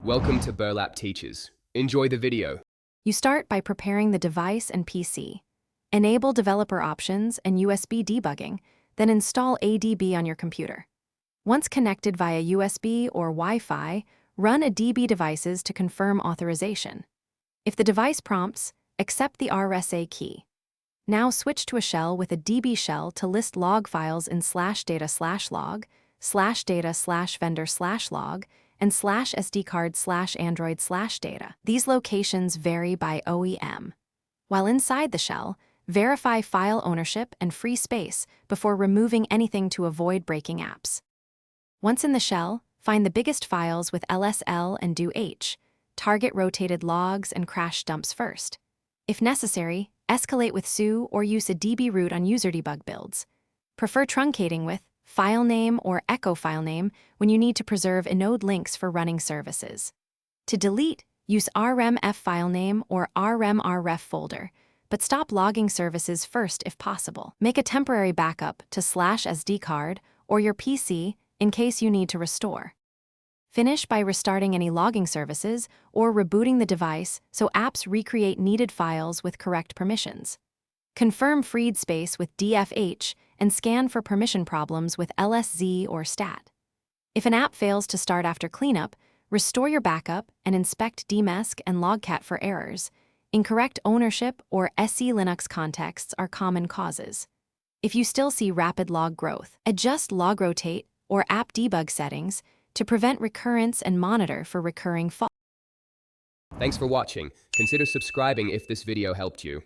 Welcome to Burlap Teachers. Enjoy the video. You start by preparing the device and PC. Enable developer options and USB debugging, then install ADB on your computer. Once connected via USB or Wi-Fi, run a DB devices to confirm authorization. If the device prompts, accept the RSA key. Now switch to a shell with a DB shell to list log files in /data/log, /data/vendor/log, and /SD-card/Android/data. These locations vary by OEM. While inside the shell, verify file ownership and free space before removing anything to avoid breaking apps. Once in the shell, find the biggest files with LSL and do H. Target rotated logs and crash dumps first. If necessary, escalate with SU or use a DB root on user debug builds. Prefer truncating with file name or echo file name when you need to preserve inode links for running services. To delete, use rmf file name or rmref folder, but stop logging services first if possible. Make a temporary backup to /SD card or your PC in case you need to restore. Finish by restarting any logging services or rebooting the device so apps recreate needed files with correct permissions. Confirm freed space with DFH and scan for permission problems with LSZ or STAT. If an app fails to start after cleanup, restore your backup and inspect dmesc and logcat for errors. Incorrect ownership or SE Linux contexts are common causes. If you still see rapid log growth, adjust log rotate or app debug settings to prevent recurrence and monitor for recurring faults. Thanks for watching. Consider subscribing if this video helped you.